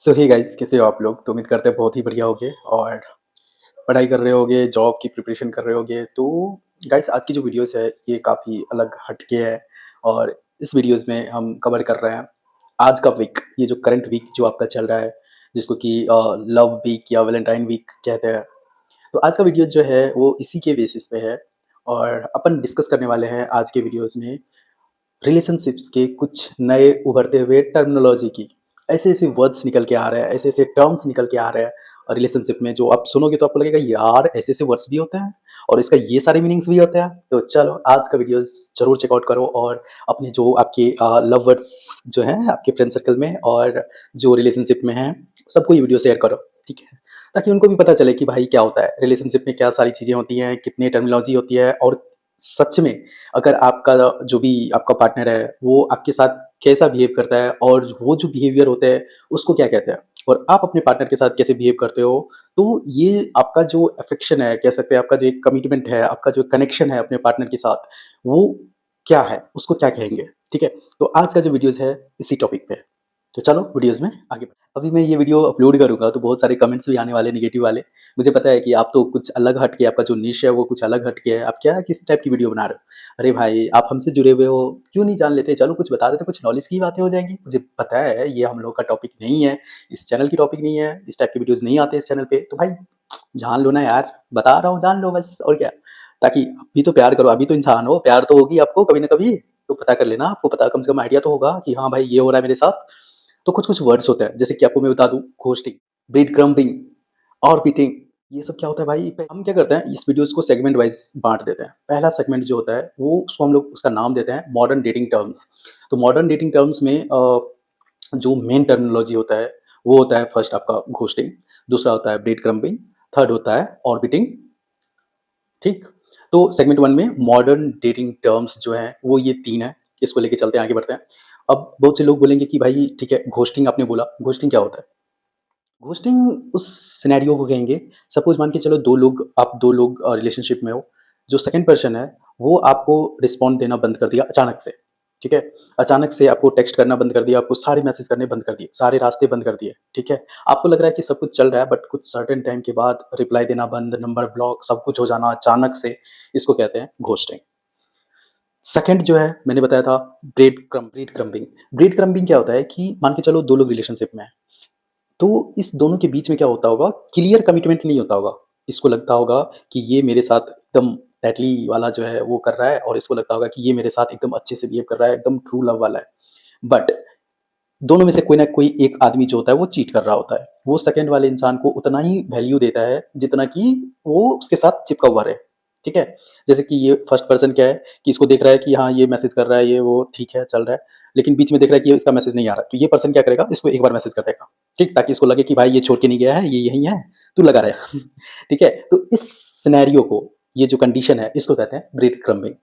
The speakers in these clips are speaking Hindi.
सो हे गाइस, कैसे हो आप लोग? तो उम्मीद करते हैं बहुत ही बढ़िया होगे और पढ़ाई कर रहे होगे, जॉब की प्रिपरेशन कर रहे होगे। तो गाइस, आज की जो वीडियोस है ये काफ़ी अलग हटके है और इस वीडियोस में हम कवर कर रहे हैं आज का वीक, ये जो करंट वीक जो आपका चल रहा है, जिसको कि लव वीक या वैलेंटाइन वीक कहते हैं। तो आज का वीडियो जो है वो इसी के बेसिस पे है और अपन डिस्कस करने वाले हैं आज के वीडियोस में रिलेशनशिप्स के कुछ नए उभरते हुए टर्मिनोलॉजी की। ऐसे-ऐसे वर्ड्स निकल के आ रहे हैं, ऐसे-ऐसे टर्म्स निकल के आ रहे हैं रिलेशनशिप में, जो आप सुनोगे तो आपको लगेगा यार ऐसे-ऐसे वर्ड्स भी होते हैं और इसका ये सारे मीनिंग्स भी होते हैं। तो चलो आज का वीडियोज़ ज़रूर चेकआउट करो और अपने जो आपके लव वर्ड्स जो हैं आपके फ्रेंड सर्कल में और जो रिलेशनशिप में हैं, सबको ये वीडियो शेयर करो, ठीक है? ताकि उनको भी पता चले कि भाई क्या होता है, रिलेशनशिप में क्या सारी चीज़ें होती हैं, कितनी टर्मिनोलॉजी होती है और सच में अगर आपका जो भी आपका पार्टनर है, वो आपके साथ कैसा बिहेव करता है और वो जो बिहेवियर होता है, उसको क्या कहते हैं? और आप अपने पार्टनर के साथ कैसे बिहेव करते हो, तो ये आपका जो अफ़ेक्शन है, कह सकते हैं आपका जो एक कमिटमेंट है, आपका जो कनेक्शन है अपने पार्टनर के साथ, वो क्या है? उसको क्या कहेंगे? ठीक है? तो आज का जो वीडियोज़ है, इसी टॉपिक पे है। तो चलो वीडियोज़ में आगे अभी मैं ये वीडियो अपलोड करूँगा तो बहुत सारे कमेंट्स भी आने वाले नेगेटिव वाले। मुझे पता है कि आप तो कुछ अलग हट के आपका जो निश है वो कुछ अलग हट के है। आप क्या किस टाइप की वीडियो बना रहे हो? अरे भाई आप हमसे जुड़े हुए हो, क्यों नहीं जान लेते? चलो कुछ बता देते, कुछ नॉलेज की बातें हो जाएँगी। मुझे पता है ये हम लोग का टॉपिक नहीं है, इस चैनल की टॉपिक नहीं है, इस टाइप की वीडियोज़ नहीं आते इस चैनल पे। तो भाई जान लो ना यार, बता रहा हूँ जान लो बस और क्या। ताकि आप भी तो प्यार करो, अभी तो इंसान हो, प्यार तो होगी आपको कभी ना कभी। तो पता कर लेना, आपको पता कम से कम आइडिया तो होगा कि हाँ भाई ये हो रहा है मेरे साथ। तो कुछ-कुछ वर्ड्स होते हैं, जैसे कि आपको मैं बता दूँ घोस्टिंग, ब्रेड क्रम्बिंग, ऑर्बिटिंग, ये सब क्या होता है भाई? हम क्या करते हैं इस वीडियोज़ को सेगमेंट वाइज़ बाँट देते हैं। पहला सेगमेंट जो होता है वो उसको हम लोग उसका नाम देते हैं मॉडर्न डेटिंग टर्म्स। तो मॉडर्न डेटिंग टर्म्स में जो मेन टर्मिनोलॉजी होता है वो होता है फर्स्ट आपका घोस्टिंग, दूसरा होता है ब्रेड क्रम्बिंग, थर्ड होता है ऑर्बिटिंग, ठीक? तो सेगमेंट 1 में मॉडर्न डेटिंग टर्म्स जो हैं वो ये 3 हैं। इसको लेके चलते हैं, आगे बढ़ते हैं। अब बहुत से लोग बोलेंगे कि भाई ठीक है, घोस्टिंग आपने बोला, घोस्टिंग क्या होता है? घोस्टिंग उस सिनेरियो को कहेंगे, सपोज़ मान के चलो 2 लोग रिलेशनशिप में हो, जो सेकंड पर्सन है, वो आपको रिस्पॉन्ड देना बंद कर दिया अचानक से, ठीक है? अचानक से आपको टेक्स्ट करना बंद कर दिया, आपको सारे मैसेज करने बंद कर दिए, सारे रास्ते बंद कर दिए, ठीक है? आपको लग रहा है कि सब कुछ चल रहा है बट कुछ सर्टेन टाइम के बाद रिप्लाई देना बंद, नंबर ब्लॉक, सब कुछ हो जाना अचानक से, इसको कहते हैं घोस्टिंग। सेकंड जो है मैंने बताया था ब्रेड क्रम्बिंग। ब्रेड क्रम्बिंग क्या होता है कि मान के चलो 2 लोग रिलेशनशिप में हैं। तो इस दोनों के बीच में क्या होता होगा, क्लियर कमिटमेंट नहीं होता होगा। इसको लगता होगा कि ये मेरे साथ एकदम टाइटली वाला जो है वो कर रहा है और इसको लगता होगा कि ये मेरे साथ एकदम अच्छे से बिहेव कर रहा है, एकदम ट्रू लव वाला है। बट दोनों में से कोई ना कोई एक आदमी जो होता है वो चीट कर रहा होता है। वो सेकंड वाले इंसान को उतना ही वैल्यू देता है जितना कि वो उसके साथ चिपका हुआ रहे। ठीक है? जैसे कि ये फर्स्ट पर्सन क्या है कि इसको देख रहा है कि हाँ, ये मैसेज कर रहा है, ये वो ठीक है, चल रहा है। लेकिन बीच में देख रहा है कि इसका मैसेज नहीं आ रहा है। तो ये पर्सन क्या करेगा, इसको एक बार मैसेज कर देगा। ठीक? ताकि इसको लगे कि भाई ये छोड़ के नहीं गया है, ये यहीं है, तू लगा रहे। ठीक है? तो इस सिनेरियो को, ये जो कंडीशन है, इसको कहते हैं ब्रेड क्रम्बिंग।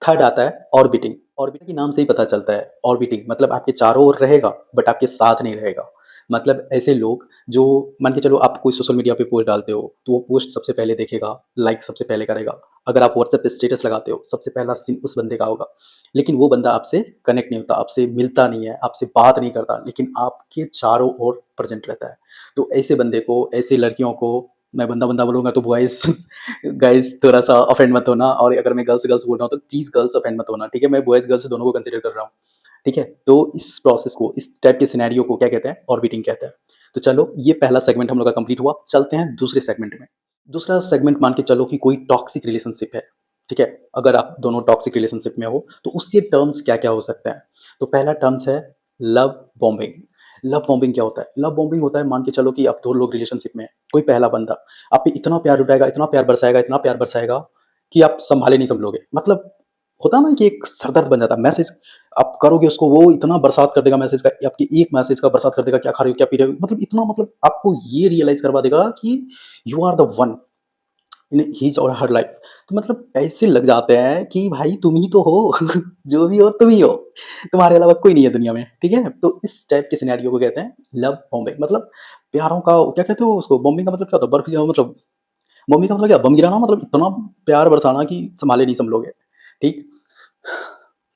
थर्ड आता है ऑर्बिटिंग। ऑर्बिटिंग के नाम से ही पता चलता है, ऑर्बिटिंग मतलब आपके चारों ओर रहेगा बट आपके साथ नहीं रहेगा। मतलब ऐसे लोग जो मान के चलो आप कोई सोशल मीडिया पे पोस्ट डालते हो, तो वो पोस्ट सबसे पहले देखेगा, लाइक सबसे पहले करेगा। अगर आप व्हाट्सएप पे स्टेटस लगाते हो, सबसे पहला सीन उस बंदे का होगा। लेकिन वो बंदा आपसे कनेक्ट नहीं होता, आपसे मिलता नहीं है, आपसे बात नहीं करता, लेकिन आपके चारों ओर प्रेज़ेंट रहता है। तो ऐसे बंदे को, ऐसी लड़कियों को, मैं बंदा-बंदा बोलूँगा तो बॉयज़ गाइज़ थोड़ा-सा ऑफेंड मत होना, और अगर मैं गर्ल्स-गर्ल्स बोल रहा हूँ तो प्लीज़ गर्ल्स ऑफेंड मत होना, ठीक है? मैं बॉयज़ गर्ल्स दोनों को कंसिडर कर रहा हूँ, ठीक है? तो इस प्रोसेस को, इस टाइप के सिनेरियो को क्या कहते हैं? ऑर्बिटिंग कहते हैं। तो चलो ये पहला सेगमेंट हम लोग का कंप्लीट हुआ, चलते हैं दूसरे सेगमेंट में। दूसरा सेगमेंट मान के चलो कि कोई टॉक्सिक रिलेशनशिप है, ठीक है? अगर आप दोनों टॉक्सिक रिलेशनशिप में हो, तो उसके टर्म्स क्या-क्या हो सकते हैं? तो पहला टर्म्स है लव बॉम्बिंग। लव बॉम्बिंग क्या होता है? लव बॉम्बिंग होता है, मान के चलो कि आप 2 लोग रिलेशनशिप में हैं, कोई पहला बंदा आप पे इतना प्यार लुटाएगा, इतना प्यार बरसाएगा कि आप सँभाले नहीं समझोगे। मतलब होता है ना कि एक सर दर्द बन जाता है। मैसेज आप करोगे उसको, वो इतना बरसात कर देगा मैसेज का, आपकी एक मैसेज का बरसात कर देगा, क्या खा रहे हो, क्या पी रहे हो? मतलब इतना, मतलब आपको ये रियलाइज़ करवा देगा कि you are the one in his or her life. तो मतलब ऐसे लग जाते हैं कि भाई तुम ही तो हो। जो भी हो तुम ही हो, तुम्हारे अलावा कोई नहीं है दुनिया में, ठीक है? तो इस टाइप के सिनेरियो को कहते हैं लव बॉम्बिंग। मतलब प्यारों का क्या कहते हो उसको, बॉम्बिंग का मतलब क्या होता है? बर्फ गिरा, मतलब बॉम्बिंग का मतलब क्या, बम गिराना, मतलब इतना प्यार बरसाना कि संभाले नहीं सब लोग, ठीक?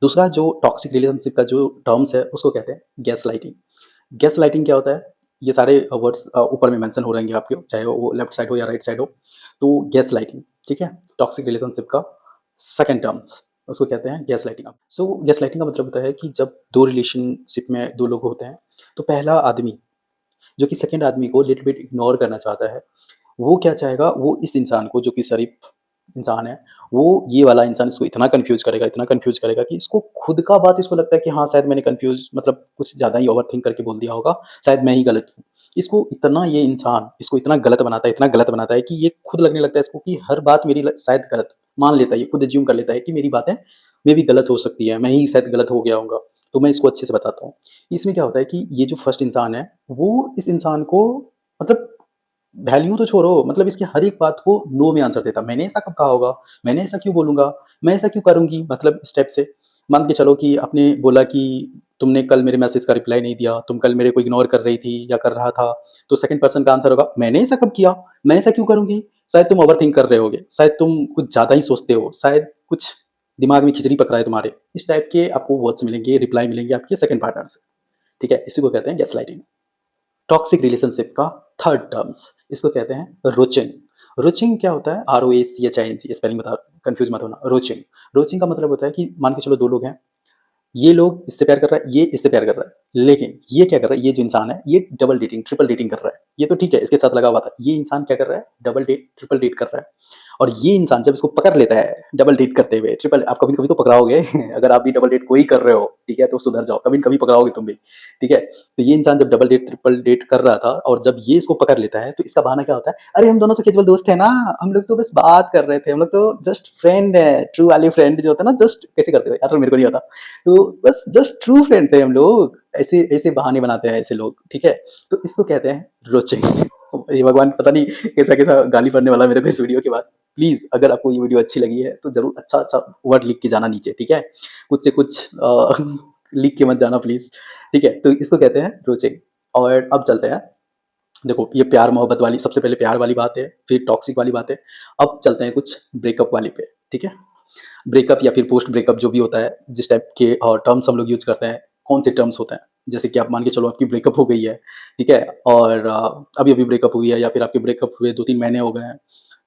दूसरा जो टॉक्सिक रिलेशनशिप का जो टर्म्स है उसको कहते हैं गैस लाइटिंग। गैस लाइटिंग क्या होता है? ये सारे वर्ड्स ऊपर में मेंशन हो रहेंगे आपके, चाहे वो लेफ्ट साइड हो या राइट साइड हो। तो गैसलाइटिंग, ठीक है? टॉक्सिक रिलेशनशिप का सेकंड टर्म्स उसको कहते हैं गैसलाइटिंग। सो गैसलाइटिंग का मतलब होता है कि जब 2 रिलेशनशिप में 2 लोग होते हैं, तो पहला आदमी जो कि सेकंड आदमी को लिटिल बिट इग्नोर करना चाहता है, वो क्या चाहेगा, वो इस इंसान को जो कि शरीफ इंसान है, वो ये वाला इंसान इसको इतना कन्फ्यूज़ करेगा कि इसको खुद का बात इसको लगता है कि हाँ, शायद मैंने कन्फ्यूज़ मतलब कुछ ज़्यादा ही ओवरथिंक करके बोल दिया होगा, शायद मैं ही गलत हूँ। इसको इतना ये इंसान इसको इतना गलत बनाता है कि ये खुद लगने लगता है इसको कि हर बात मेरी शायद गलत मान लेता है, ये खुद अज़्यूम कर लेता है कि मेरी बातें मे बी गलत हो सकती है, मैं ही शायद गलत हो गया होऊँगा। तो मैं इसको अच्छे से बताता हूँ। इसमें क्या होता है कि ये जो फर्स्ट इंसान है, वो इस इंसान को मतलब वैल्यू तो छोड़ो, मतलब इसकी हर एक बात को नो में आंसर देता। मैंने ऐसा कब कहा होगा? मैंने ऐसा क्यों बोलूँगा? मैं ऐसा क्यों करूँगी? मतलब स्टेप से। मान के चलो कि आपने बोला कि तुमने कल मेरे मैसेज का रिप्लाई नहीं दिया, तुम कल मेरे को इग्नोर कर रही थी या कर रहा था, तो सेकंड पर्सन का आंसर होगा, मैंने ऐसा कब किया? मैं ऐसा क्यों करूँगी? शायद तुम ओवरथिंक कर रहे होगे, शायद तुम कुछ ज़्यादा ही सोचते हो, शायद कुछ दिमाग में खिचड़ी पक रहा है तुम्हारे। इस टाइप के आपको वर्ड्स मिलेंगे, रिप्लाई मिलेंगे आपके सेकंड पार्टनर से। ठीक है? इसी को कहते हैं गैसलाइटिंग। टॉक्सिक रिलेशनशिप का थर्ड टर्म्स इसको कहते हैं रोचिंग। रोचिंग क्या होता है? ROACHING, स्पेलिंग बता, कंफ्यूज मत होना। रोचिंग, रोचिंग का मतलब होता है कि मान के चलो 2 लोग हैं, ये लोग इससे प्यार कर रहा है, ये इससे प्यार कर रहा है, लेकिन ये क्या कर रहा है, ये जो इंसान है, ये डबल डेटिंग, ट्रिपल डेटिंग कर रहा है। ये तो ठीक है, इसके साथ लगा हुआ था। ये इंसान क्या कर रहा है? डबल डेट, ट्रिपल डेट कर रहा है। और ये इंसान जब इसको पकड़ लेता है डबल डेट करते हुए, ट्रिपल, आप कभी-कभी तो पकड़ाओगे अगर आप भी डबल डेट कोई कर रहे हो, ठीक है, तो सुधर जाओ, कभी न कभी पकड़ाओगे तुम भी, ठीक है? तो ये इंसान जब डबल डेट, ट्रिपल डेट कर रहा था और जब ये इसको पकड़ लेता है, तो इसका बहाना क्या होता है? अरे हम दोनों तो कैजुअल दोस्त हैं ना, हम लोग तो बस बात कर रहे थे, हम लोग तो जस्ट फ्रेंड है, ट्रू वाली फ्रेंड जो होता है ना, जस्ट कैसे करते हो यार, मेरे को नहीं आता। तो बस जस्ट ट्रू फ्रेंड थे हम लोग, ऐसे ऐसे बहाने बनाते हैं ऐसे लोग, ठीक है? तो इसको कहते हैं रोचिंग। ये भगवान पता नहीं कैसा कैसा गाली पड़ने वाला है मेरे को इस वीडियो के बाद। प्लीज अगर आपको ये वीडियो अच्छी लगी है तो जरूर अच्छा अच्छा वर्ड लिख के जाना नीचे, ठीक है? कुछ से कुछ लिख के मत जाना प्लीज, ठीक है? तो इसको कहते हैं रोचिंग। और अब चलते हैं, देखो ये प्यार मोहब्बत वाली, सबसे पहले प्यार वाली बात है, फिर टॉक्सिक वाली बात है। अब चलते हैं कुछ ब्रेकअप वाली पे, ठीक है? ब्रेकअप या फिर पोस्ट ब्रेकअप जो भी होता है, जिस टाइप के टर्म्स हम लोग यूज़ करते हैं, कौन से टर्म्स होते हैं? जैसे कि आप मान के चलो आपकी ब्रेकअप हो गई है, ठीक है? और अभी-अभी ब्रेकअप हुई है या फिर आपके ब्रेकअप हुए 2-3 महीने हो गए हैं,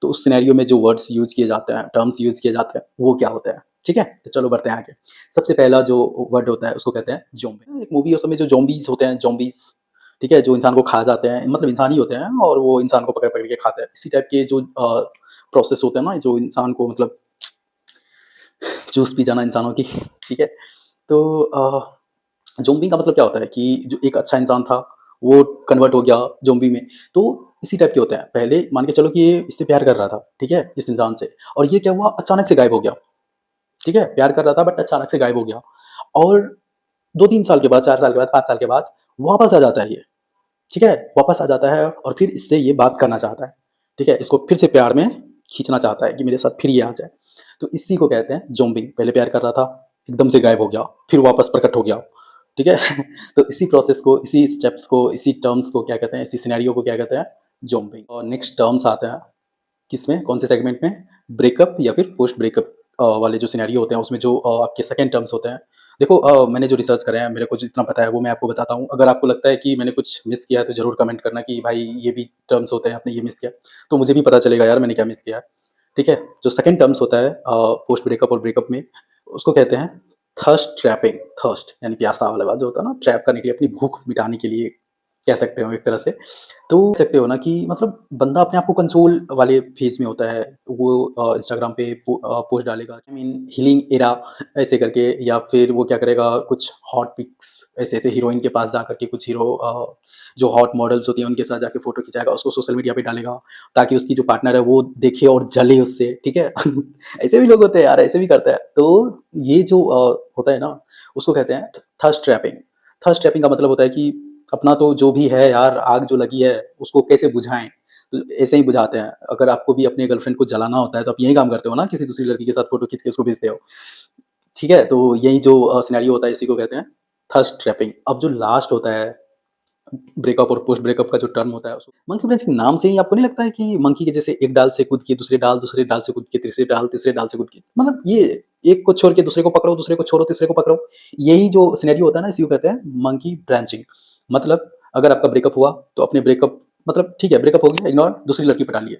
तो उस सिनेरियो में जो वर्ड्स यूज़ किए जाते हैं, टर्म्स यूज़ किए जाते हैं, वो क्या होते हैं? ठीक है? तो चलो बढ़ते हैं आगे। सबसे पहला जो वर्ड होता है उसको कहते हैं ज़ॉम्बी। एक मूवी है उसमें जो ज़ॉम्बीज़ होते हैं, ज़ॉम्बीज़, ठीक है? जो इंसान को खा जाते हैं, मतलब इंसान ही होते हैं और वो इंसान को पकड़-पकड़ के खाते हैं। इसी टाइप के जो प्रोसेस होते हैं ना, जो इंसान को मतलब चूस पी जाना इंसानों की, ठीक है? तो ज़ॉम्बी का मतलब क्या होता है कि जो एक अच्छा इंसान था, वो कन्वर्ट हो गया ज़ॉम्बी में। तो इसी टाइप के होते हैं। पहले मान के चलो कि ये इससे प्यार कर रहा था, ठीक है? इस इंसान से, और ये क्या हुआ, अचानक से गायब हो गया, ठीक है? प्यार कर रहा था बट अचानक से गायब हो गया और 2-3 साल के बाद, 4 साल के बाद, 5 साल के बाद वापस आ जाता है ये, ठीक है? वापस आ जाता है और फिर इससे ये बात करना चाहता है, ठीक है? इसको फिर से प्यार में खींचना चाहता है कि मेरे साथ फिर ये आ जाए। तो इसी को कहते हैं ज़ॉम्बिंग। पहले प्यार कर रहा था, एकदम से गायब हो गया, फिर वापस प्रकट हो गया, ठीक है? तो इसी प्रोसेस को, इसी स्टेप्स को, इसी टर्म्स को क्या कहते हैं, इसी सिनेरियो को क्या कहते हैं? ज़ॉम्बिंग। और नेक्स्ट टर्म्स आता है किसमें, कौन से सेगमेंट में? ब्रेकअप या फिर पोस्ट ब्रेकअप वाले जो सिनेरियो होते हैं उसमें जो आपके सेकंड टर्म्स होते हैं। देखो मैंने जो रिसर्च करा है, मेरे को जितना पता है वो मैं आपको बताता हूँ। अगर आपको लगता है कि मैंने कुछ मिस किया है तो ज़रूर कमेंट करना कि भाई ये भी टर्म्स होते हैं, आपने ये मिस किया। तो मुझे भी पता चलेगा यार मैंने क्या मिस किया है, ठीक है? जो सेकंड टर्म्स होता है पोस्ट ब्रेकअप और ब्रेकअप में, उसको कहते हैं थर्स्ट ट्रैपिंग। थर्स्ट यानी प्यासा वाला बात जो होता है ना, ट्रैप करने के लिए, अपनी भूख मिटाने के लिए कह सकते हो एक तरह से। तो कह सकते हो ना कि मतलब बंदा अपने आप को कंसोल वाले फ़ेज़ में होता है। वो इंस्टाग्राम पे पोस्ट डालेगा, आई मीन हीलिंग एरा ऐसे करके, या फिर वो क्या करेगा, कुछ हॉट पिक्स ऐसे-ऐसे हीरोइन के पास जाकर के, कुछ हीरो जो हॉट मॉडल्स होती हैं उनके साथ जाके फ़ोटो खिंचाएगा, उसको सोशल मीडिया पे डालेगा ताकि उसकी जो पार्टनर है वो देखे और जले उससे, ठीक है? ऐसे भी लोग होते हैं यार, ऐसे भी करते हैं। तो ये जो होता है ना, उसको कहते हैं थर्स्ट ट्रैपिंग। थर्स्ट ट्रैपिंग का मतलब होता है कि अपना तो जो भी है यार, आग जो लगी है उसको कैसे बुझाएँ? तो ऐसे ही बुझाते हैं। अगर आपको भी अपने गर्लफ्रेंड को जलाना होता है तो आप यही काम करते हो ना, किसी दूसरी लड़की के साथ फ़ोटो खींच के उसको भेजते हो। ठीक है? तो यही जो सिनेरियो होता है इसी को कहते हैं थर्स्ट ट्रैपिंग। अब जो लास्ट होता है ब्रेकअप और पोस्ट ब्रेकअप का जो टर्म होता है, उसको मंकी ब्रेंचिंग नाम से ही आपको नहीं लगता है कि मंकी के जैसे एक डाल से कूद के दूसरे डाल से कूद के तीसरे डाल से कूद के, मतलब ये एक को छोड़ के दूसरे को पकड़ो, दूसरे को छोड़ो तीसरे को पकड़ो। यही जो सिनेरियो होता है ना, इसी को कहते हैं मंकी ब्रांचिंग। मतलब अगर आपका ब्रेकअप हुआ तो अपने ब्रेकअप मतलब ठीक है, ब्रेकअप हो गया इग्नोर, दूसरी लड़की पटा लिए।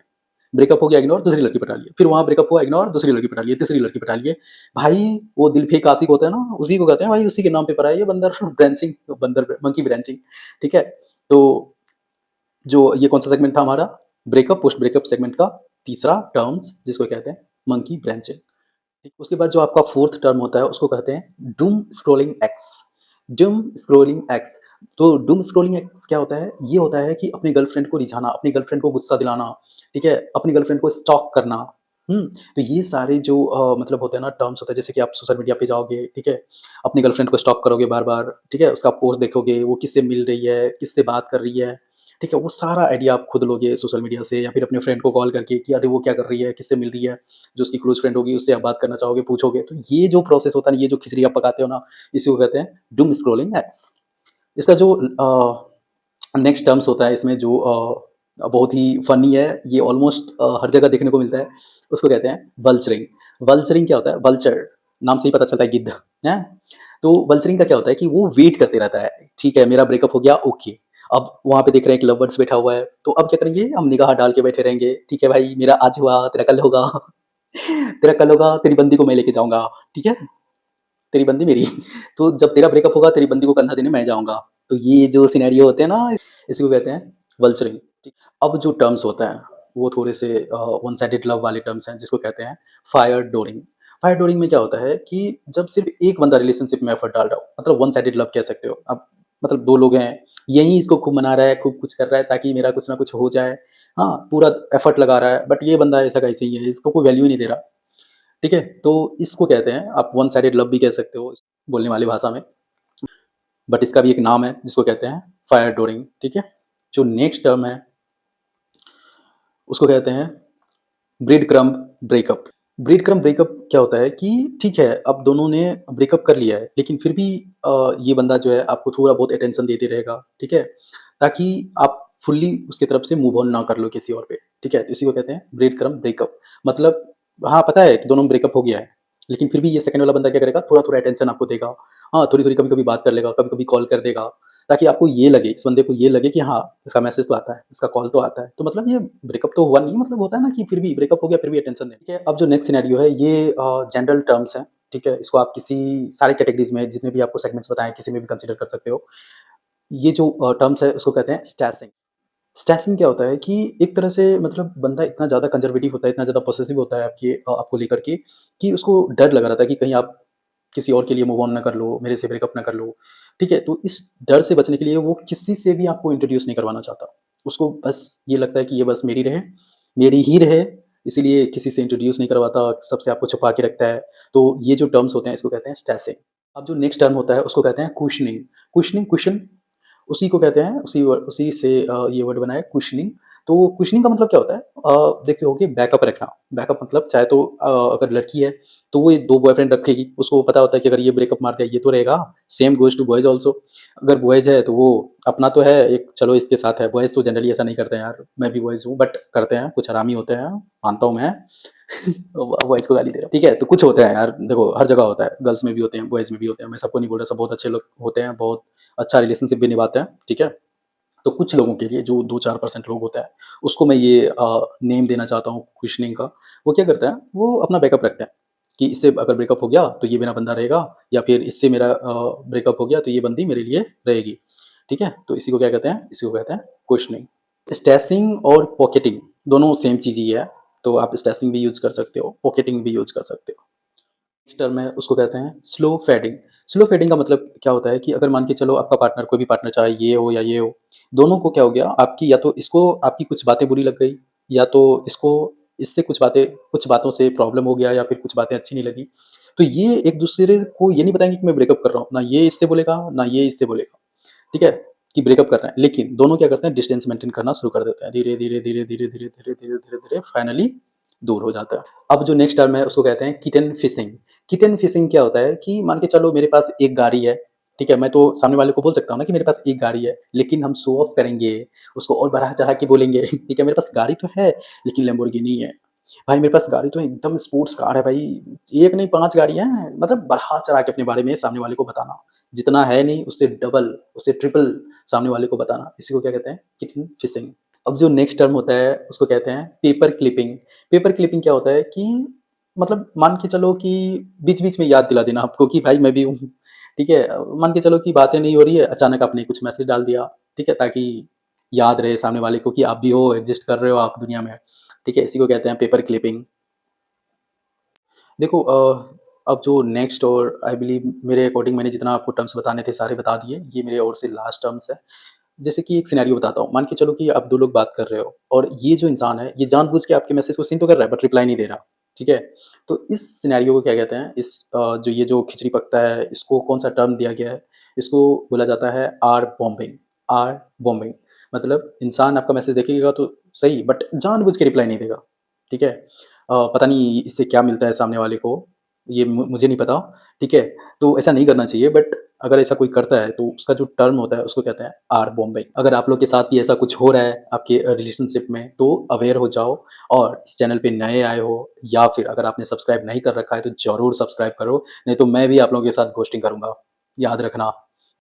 ब्रेकअप हो गया इग्नोर, दूसरी लड़की पटा लिए। फिर वहाँ ब्रेकअप हुआ इग्नोर, दूसरी लड़की पटा लिए, तीसरी लड़की पटा लिए। भाई वो दिल फेंक आशिक होता है ना, उसी को कहते हैं भाई, उसी के नाम पे पड़ा है ये बंदर ब्रांचिंग, बंदर मंकी ब्रांचिंग। ठीक है? तो जो ये कौन सा सेगमेंट था हमारा? ब्रेकअप, पोस्ट ब्रेकअप सेगमेंट का तीसरा टर्म्स जिसको कहते हैं मंकी ब्रांचिंग। ठीक, उसके बाद जो आपका फोर्थ टर्म होता है उसको कहते हैं Doom scrolling x. Doom scrolling x. तो डूम स्क्रोलिंग एक्स क्या होता है? ये होता है कि अपनी गर्लफ्रेंड को रिझाना, अपनी गर्लफ्रेंड को गुस्सा दिलाना, ठीक है, अपनी गर्लफ्रेंड को स्टॉक करना। तो ये सारे जो मतलब होते हैं ना टर्म्स होता है, जैसे कि आप सोशल मीडिया पे जाओगे, ठीक है, अपनी गर्लफ्रेंड को स्टॉक करोगे बार बार, ठीक है, उसका पोस्ट देखोगे, वो किससे मिल रही है, किससे बात कर रही है, ठीक है, वो सारा आइडिया आप खुद लोगे सोशल मीडिया से, या फिर अपने फ्रेंड को कॉल करके कि अरे वो क्या कर रही है, किससे मिल रही है, जो उसकी क्लोज फ्रेंड होगी उससे आप बात करना चाहोगे, पूछोगे। तो ये जो प्रोसेस होता है ना, ये जो खिचड़ी आप पकाते हो ना, इसी को कहते हैं डूम स्क्रोलिंग एक्स। इसका जो नेक्स्ट टर्म्स होता है इसमें जो बहुत ही फनी है, ये ऑलमोस्ट हर जगह देखने को मिलता है, उसको कहते हैं वल्चरिंग। वल्चरिंग क्या होता है? वल्चर, नाम से ही पता चलता है गिद्ध, हैं? तो वल्चरिंग का क्या होता है कि वो वेट करते रहता है, ठीक है, मेरा ब्रेकअप हो गया, ओके। अब वहाँ पे देख रहे हैं एक लवर्स बैठा हुआ है, तो अब क्या करेंगे? हम निगाह डाल के बैठे रहेंगे, ठीक है भाई, मेरा आज हुआ, तेरा कल होगा तेरा कल होगा, तेरी बंदी को मैं लेके जाऊँगा, ठीक है? तेरी बंदी मेरी तो जब तेरा ब्रेकअप होगा तेरी बंदी को कंधा देने मैं जाऊँगा। तो ये जो सिनेरियो होते हैं ना, इसको कहते हैं वल्चरिंग। ठीक। अब जो टर्म्स होता है वो थोड़े से वन साइडेड लव वाले टर्म्स हैं जिसको कहते हैं फायर डोरिंग। फायर डोरिंग में क्या होता है कि जब सिर्फ़ एक बंदा रिलेशनशिप में एफर्ट डाल रहा हो, मतलब वन साइडेड लव कह सकते हो। अब मतलब 2 लोग हैं, यही इसको खूब मना रहा है, खूब कुछ कर रहा है ताकि मेरा कुछ ना कुछ हो जाए। हाँ, पूरा एफर्ट लगा रहा है, बट ये बंदा ऐसा का ऐसे ही है, इसको कोई वैल्यू ही नहीं दे रहा। ठीक है? तो इसको कहते हैं, आप वन साइडेड लव भी कह सकते हो बोलने वाली भाषा में, बट इसका भी एक नाम है जिसको कहते हैं फायर डोरिंग। ठीक है? जो नेक्स्ट टर्म है उसको कहते हैं bread crumb breakup. Bread crumb breakup क्या होता है कि ठीक है, अब दोनों ने ब्रेकअप कर लिया है, लेकिन फिर भी ये बंदा जो है आपको थोड़ा बहुत अटेंशन देते रहेगा, ठीक है? ताकि आप फुल्ली उसकी तरफ से मूव ऑन ना कर लो किसी और पे, ठीक है? तो इसी को कहते हैं ब्रेड क्रम्ब ब्रेकअप। मतलब हाँ, पता है कि दोनों में ब्रेकअप हो गया है, लेकिन फिर भी ये सेकंड वाला बंदा क्या करेगा, थोड़ा-थोड़ा अटेंशन आपको देगा। हाँ, थोड़ी-थोड़ी कभी-कभी बात कर लेगा, कभी-कभी कॉल कर देगा, ताकि आपको ये लगे, इस बंदे को ये लगे कि हाँ, इसका मैसेज तो आता है, इसका कॉल तो आता है। तो मतलब ये ब्रेकअप तो हुआ नहीं, मतलब होता है ना कि फिर भी ब्रेकअप हो गया, फिर भी अटेंशन दें। ठीक है? अब जो नेक्स्ट सिनेरियो है ये जनरल टर्म्स हैं, ठीक है? इसको आप किसी सारी कैटेगरीज़ में जितने भी आपको सेगमेंट्स बताए, किसी में भी कंसीडर कर सकते हो। ये जो टर्म्स है उसको कहते हैं स्टैसिंग। स्टैसिंग क्या होता है कि एक तरह से मतलब बंदा इतना ज़्यादा कंज़र्वेटिव होता है, इतना ज़्यादा पॉसेसिव होता है आपको लेकर के कि उसको डर लग रहा था कि कहीं आप किसी और के लिए मूव ऑन ना कर लो, मेरे से ब्रेकअप ना कर लो, ठीक है? तो इस डर से बचने के लिए वो किसी से भी आपको इंट्रोड्यूस नहीं करवाना चाहता। उसको बस ये लगता है कि ये बस मेरी रहे, मेरी ही रहे, इसीलिए किसी से इंट्रोड्यूस नहीं करवाता, सबसे आपको छुपा के रखता है। तो ये जो टर्म्स होते हैं इसको कहते हैं स्टैसिंग। अब जो नेक्स्ट टर्म होता है उसको कहते हैं कुशनिंग। कुशनिंग कुशन उसी को कहते हैं, उसी से ये वर्ड बना है कुशनिंग। तो कुशनिंग का मतलब क्या होता है? देखते होगे बैकअप रखना। बैकअप मतलब चाहे तो अगर लड़की है, तो वो ये 2 बॉयफ्रेंड रखेगी। उसको पता होता है कि अगर ये ब्रेकअप मार दिया ये तो रहेगा। Same goes to boys also. अगर बॉयज़ है तो वो अपना तो है एक, चलो इसके साथ है। बॉयज़ तो जनरली ऐसा नहीं करते हैं यार, मैं भी बॉयज़ हूँ बट करते हैं, कुछ हरामी होते हैं, मानता हूँ मैं। बॉयज़ को गाली दे रहा हूँ। ठीक है? तो कुछ होते हैं यार, देखो हर जगह होता है, गर्ल्स में भी होते हैं, बॉयज़ में भी होते हैं। मैं सबको नहीं बोल रहा, सब बहुत अच्छे लोग होते हैं, बहुत अच्छा रिलेशनशिप भी निभाते हैं, ठीक है? तो कुछ लोगों के लिए जो 2-4% लोग होता है, उसको मैं ये नेम देना चाहता हूँ क्वेश्चनिंग का। वो क्या करता है, वो अपना बैकअप रखता है कि इससे अगर ब्रेकअप हो गया तो ये मेरा बंदा रहेगा, या फिर इससे मेरा ब्रेकअप हो गया तो ये बंदी मेरे लिए रहेगी, ठीक है? तो इसी को क्या कहते हैं, इसी को कहते हैं क्वेश्चनिंग। स्टैशिंग और पॉकेटिंग दोनों सेम चीज़ ही है, तो आप स्टैशिंग भी यूज़ कर सकते हो, पॉकेटिंग भी यूज़ कर सकते हो। नेक्स्ट टर्म है उसको कहते हैं स्लो फेडिंग। स्लो फेडिंग का मतलब क्या होता है कि अगर मान के चलो आपका पार्टनर, कोई भी पार्टनर चाहे ये हो या ये हो, दोनों को क्या हो गया, आपकी या तो इसको आपकी कुछ बातें बुरी लग गई, या तो इसको इससे कुछ बातों से प्रॉब्लम हो गया, या फिर कुछ बातें अच्छी नहीं लगी। तो ये एक दूसरे को ये नहीं बताएँगे कि मैं ब्रेकअप कर रहा हूँ, ना ये इससे बोलेगा, ना ये इससे बोलेगा, ठीक है? कि ब्रेकअप कर रहे हैं, लेकिन दोनों क्या करते हैं, डिस्टेंस मेंटेन करना शुरू कर देते हैं। धीरे-धीरे, धीरे-धीरे, धीरे-धीरे, धीरे-धीरे फाइनली दूर हो जाता है। अब जो नेक्स्ट टर्म है उसको कहते हैं किटन फिशिंग। किटन फिशिंग क्या होता है कि मान के चलो मेरे पास एक गाड़ी है, ठीक है? मैं तो सामने वाले को बोल सकता हूँ ना कि मेरे पास एक गाड़ी है, लेकिन हम शो ऑफ करेंगे, उसको और बढ़ा-चढ़ा के बोलेंगे, ठीक है? मेरे पास गाड़ी तो है, लेकिन लैम्बोर्गिनी है, भाई मेरे पास गाड़ी तो एकदम स्पोर्ट्स कार है भाई, 1 नहीं 5 गाड़ियाँ हैं, मतलब बढ़ा-चढ़ा के अपने बारे में सामने वाले को बताना। जितना है नहीं उससे डबल, उससे ट्रिपल सामने वाले को बताना। इसी को क्या कहते हैं? Kiting fishing. अब जो नेक्स्ट टर्म होता है उसको कहते हैं पेपर क्लिपिंग। पेपर क्लिपिंग क्या होता है कि मतलब मान के चलो कि बीच-बीच में याद दिला देना आपको कि भाई मैं भी हूँ, ठीक है? मान के चलो कि बातें नहीं हो रही है, अचानक आपने कुछ मैसेज डाल दिया, ठीक है? ताकि याद रहे सामने वाले को कि आप भी हो, एग्ज़िस्ट कर रहे हो आप दुनिया में, ठीक है? इसी को कहते हैं पेपर क्लिपिंग। देखो अब जो नेक्स्ट और आई बिलीव मेरे अकॉर्डिंग मैंने जितना आपको टर्म्स बताने थे सारे बता दिए, ये मेरे ओर से लास्ट टर्म्स है। जैसे कि एक सिनेरियो बताता हूँ, मान के चलो कि आप 2 लोग बात कर रहे हो और ये जो इंसान है, ये जानबूझ के आपके मैसेज को सीन तो कर रहा है बट रिप्लाई नहीं दे रहा, ठीक है? तो इस सिनेरियो को क्या कहते हैं, जो ये जो खिचड़ी पकता है, इसको कौन-सा टर्म दिया गया है, इसको बोला जाता है आर बॉम्बिंग। आर बॉम्बिंग मतलब इंसान आपका मैसेज देखेगा तो सही बट जानबूझ के रिप्लाई नहीं देगा, ठीक है? पता नहीं इससे क्या मिलता है सामने वाले को, ये मुझे नहीं पता, ठीक है? तो ऐसा नहीं करना चाहिए बट अगर ऐसा कोई करता है तो उसका जो टर्म होता है उसको कहते हैं आर बॉम्बिंग। अगर आप लोग के साथ भी ऐसा कुछ हो रहा है आपके रिलेशनशिप में तो अवेयर हो जाओ और इस चैनल पे नए आए हो या फिर अगर आपने सब्सक्राइब नहीं कर रखा है तो ज़रूर सब्सक्राइब करो, नहीं तो मैं भी आप लोगों के साथ घोस्टिंग करूँगा, याद रखना।